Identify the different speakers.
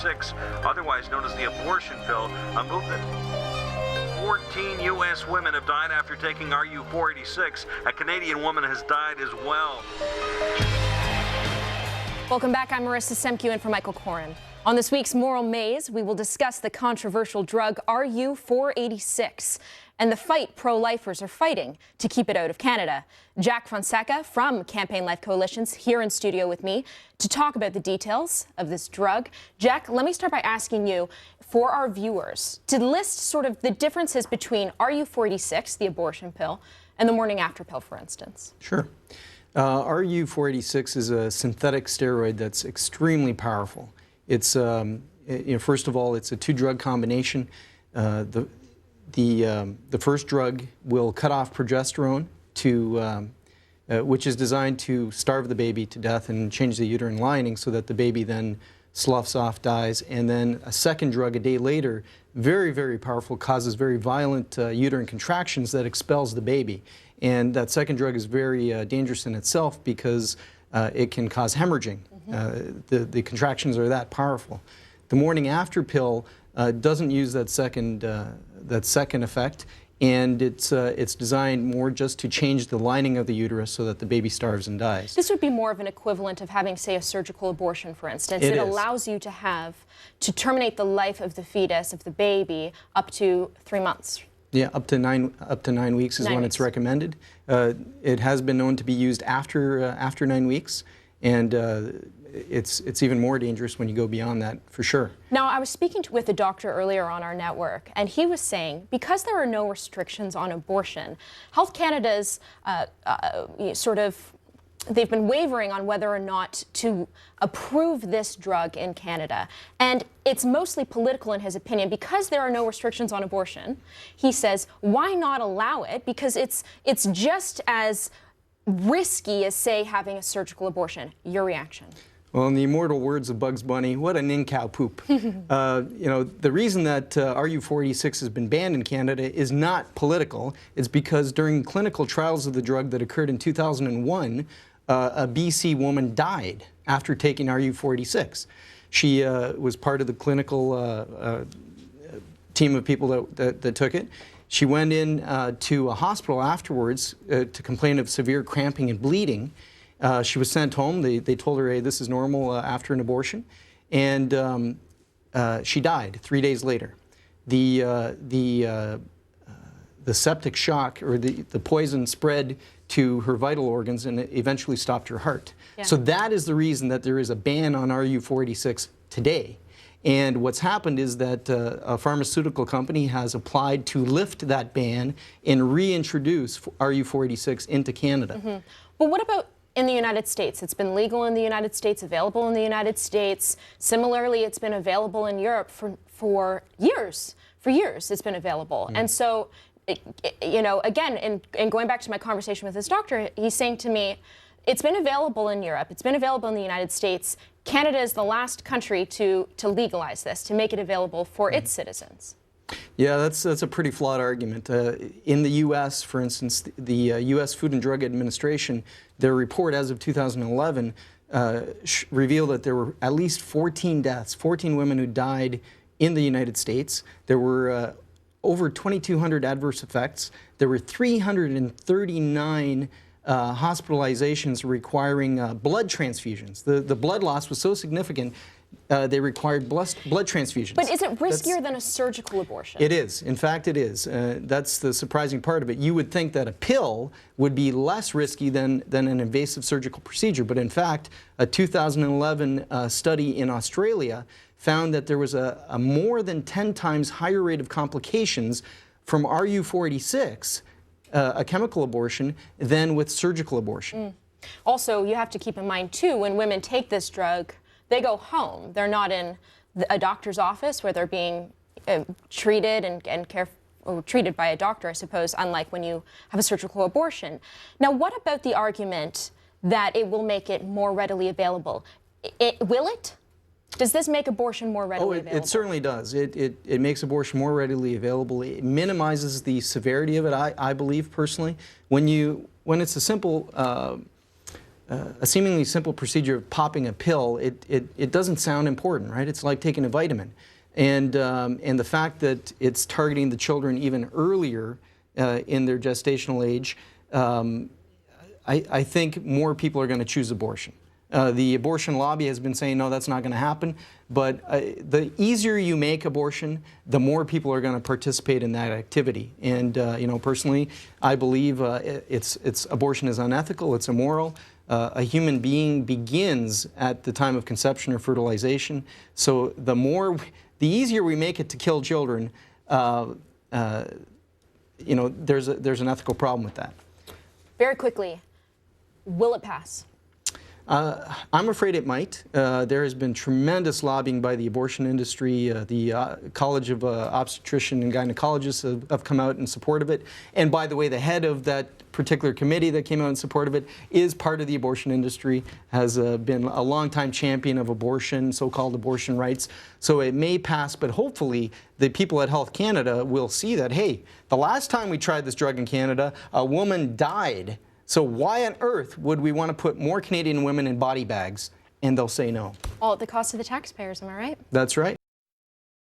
Speaker 1: RU-486, otherwise known as the abortion pill, a movement. 14 U.S. women have died after taking RU-486. A Canadian woman has died as well.
Speaker 2: Welcome back. I'm Marissa Semkiw in for Michael Koren. On this week's Moral Maze, we will discuss the controversial drug RU-486 and the fight pro-lifers are fighting to keep it out of Canada. Jack Fonseca from Campaign Life Coalition's here in studio with me to talk about the details of this drug. Jack, let me start by asking you, for our viewers, to list sort of the differences between RU-486, the abortion pill, and the morning after pill, for instance.
Speaker 3: Sure. RU-486 is a synthetic steroid that's extremely powerful. It's, first of all, it's a two-drug combination. The first drug will cut off progesterone, which is designed to starve the baby to death and change the uterine lining so that the baby then sloughs off, dies. And then a second drug a day later, very, very powerful, causes very violent uterine contractions that expels the baby. And that second drug is very dangerous in itself because it can cause hemorrhaging. The contractions are that powerful. The morning after pill doesn't use that second effect, and it's designed more just to change the lining of the uterus so that the baby starves and dies.
Speaker 2: This would be more of an equivalent of having, say, a surgical abortion, for instance. It allows you to terminate the life of the fetus, of the baby, up to 3 months.
Speaker 3: Yeah, up to nine weeks is when it's recommended. It has been known to be used after 9 weeks, and it's even more dangerous when you go beyond that, for sure.
Speaker 2: Now, I was speaking with a doctor earlier on our network, and he was saying because there are no restrictions on abortion, Health Canada's they've been wavering on whether or not to approve this drug in Canada. And it's mostly political in his opinion. Because there are no restrictions on abortion, he says, why not allow it? Because it's just as risky as, say, having a surgical abortion. Your reaction?
Speaker 3: Well, in the immortal words of Bugs Bunny, what an in-cow poop. The reason that RU-486 has been banned in Canada is not political. It's because during clinical trials of the drug that occurred in 2001, a BC woman died after taking RU-486. She was part of the clinical team of people that took it. She went in to a hospital afterwards to complain of severe cramping and bleeding. She was sent home. They told her, hey, this is normal after an abortion. And she died 3 days later. The septic shock, or the poison, spread to her vital organs and it eventually stopped her heart. Yeah. So that is the reason that there is a ban on RU-486 today. And what's happened is that a pharmaceutical company has applied to lift that ban and reintroduce RU-486 into Canada.
Speaker 2: But what about in the United States? It's been legal in the United States, available in the United States. Similarly, it's been available in Europe for years. For years, it's been available. And so, again, in going back to my conversation with this doctor, he's saying to me, it's been available in Europe, it's been available in the United States. Canada is the last country to legalize this, to make it available for its citizens.
Speaker 3: Yeah, that's a pretty flawed argument. In the U.S., for instance, the U.S. Food and Drug Administration, their report as of 2011 revealed that there were at least 14 deaths, 14 women who died in the United States. There were over 2,200 adverse effects. There were 339 hospitalizations requiring blood transfusions. The blood loss was so significant, they required blood transfusions.
Speaker 2: But is it riskier than a surgical abortion?
Speaker 3: It is. In fact, it is. That's the surprising part of it. You would think that a pill would be less risky than an invasive surgical procedure, but in fact, a 2011 study in Australia found that there was a more than 10 times higher rate of complications from RU-486, a chemical abortion, than with surgical abortion.
Speaker 2: Also, you have to keep in mind, too, when women take this drug, they go home. They're not in a doctor's office where they're being treated or treated by a doctor, I suppose, unlike when you have a surgical abortion. Now, what about the argument that it will make it more readily available? Will it? Does this make abortion more readily available?
Speaker 3: It certainly does. It makes abortion more readily available. It minimizes the severity of it, I believe, personally. When it's a simple a seemingly simple procedure of popping a pill, it doesn't sound important, right? It's like taking a vitamin. And the fact that it's targeting the children even earlier in their gestational age, I think more people are going to choose abortion. The abortion lobby has been saying, no, that's not going to happen. But the easier you make abortion, the more people are going to participate in that activity. And you know, personally, I believe abortion is unethical, it's immoral. A human being begins at the time of conception or fertilization. So the easier we make it to kill children, you know, there's an ethical problem with that.
Speaker 2: Very quickly, will it pass?
Speaker 3: I'm afraid it might. There has been tremendous lobbying by the abortion industry. The College of Obstetricians and Gynecologists have come out in support of it. And by the way, the head of that particular committee that came out in support of it is part of the abortion industry, has been a longtime champion of abortion, so-called abortion rights. So it may pass, but hopefully the people at Health Canada will see that, hey, the last time we tried this drug in Canada, a woman died. So why on earth would we want to put more Canadian women in body bags? And they'll say no.
Speaker 2: All at the cost of the taxpayers, am I right?
Speaker 3: That's right.